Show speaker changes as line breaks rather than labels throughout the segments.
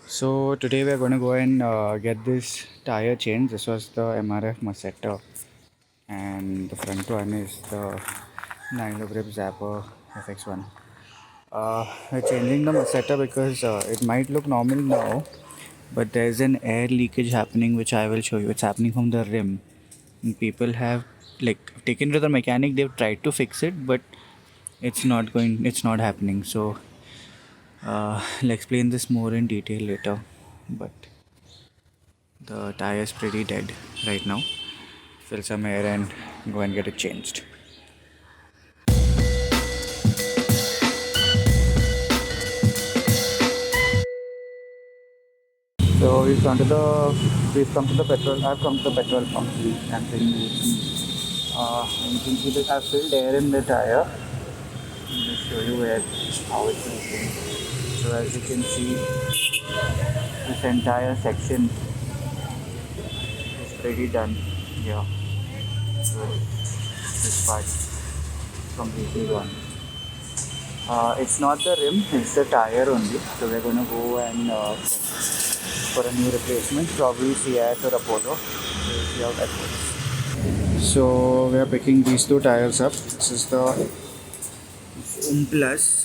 So today we are going to go and get this tire changed. This was the MRF Masetta, and the front one is the 9 grip Zapper FX1. We're changing the Masetta because it might look normal now, but there's an air leakage happening, which I will show you. It's happening from the rim, and people have taken it to the mechanic. They've tried to fix it, but it's not going. It's not happening. So I'll explain this more in detail later, but the tire is pretty dead right now. Fill some air and go and get it changed. So we've come to the petrol. I've come to the petrol pump. I'm taking you can see that I've filled air in the tire. I'll just show you how it's working. So as you can see, this entire section is pretty done here. So this part completely gone. It's not the rim, it's the tire only. So we're going to go and check for a new replacement, probably CEAT or Apollo. We'll see how that goes. So we are picking these two tires up. This is the Plus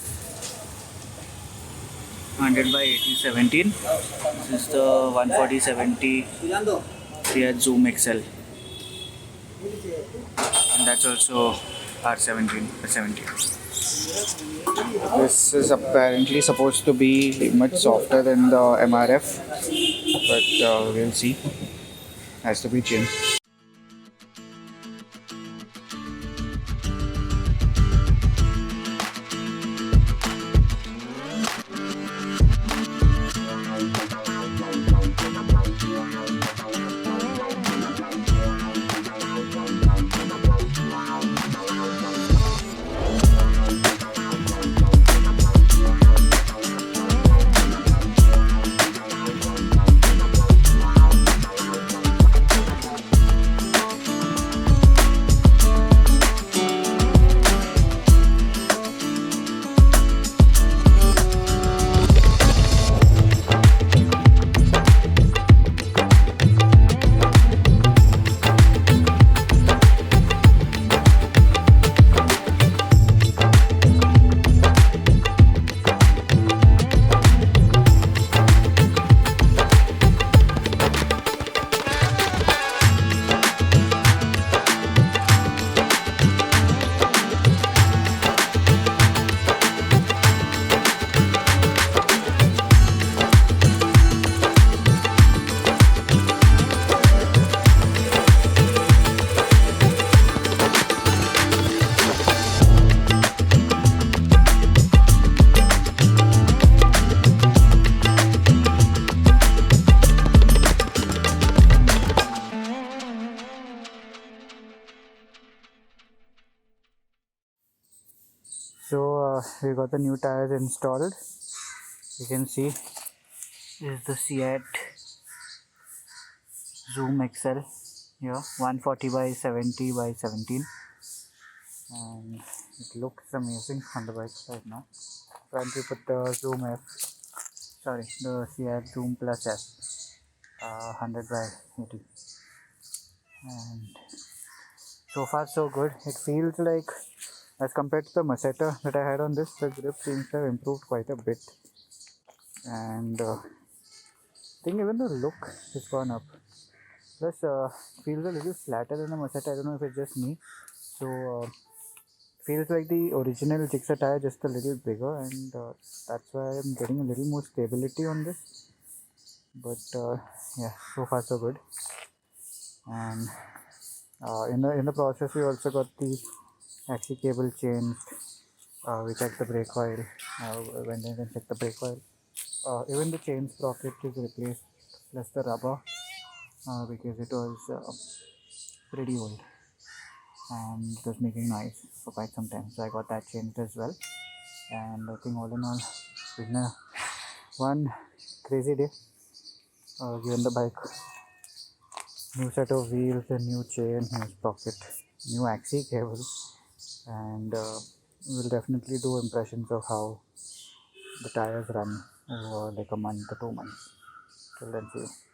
100 by 8017. This is the 140/70 CEAT Zoom XL, and that's also R17. This is apparently supposed to be much softer than the MRF, but we'll see. Has to be changed. So we got the new tires installed. You can see this is the CEAT Zoom XL here, 140 by 70 by 17, and it looks amazing on the bike right now. Front we put the the CEAT Zoom Plus F, 100 by 80, and so far so good. It feels like, as compared to the Masetta that I had on this, the grip seems to have improved quite a bit, and I think even the look has gone up. Plus, feels a little flatter than the Masetta. I don't know if it's just me. So, feels like the original Gixxer tire, just a little bigger, and that's why I'm getting a little more stability on this. But yeah, so far so good. And in the process, we also got the axle cable changed. We checked the brake oil. Went in and checked the brake oil. Even the chain sprocket is replaced, plus the rubber, because it was pretty old and it was making noise for quite some time. So I got that changed as well. And I think all in all, it's been one crazy day. Given the bike, new set of wheels, a new chain, new sprocket, new axle cable, and we'll definitely do impressions of how the tires run over like a month or 2 months. Till then, see you.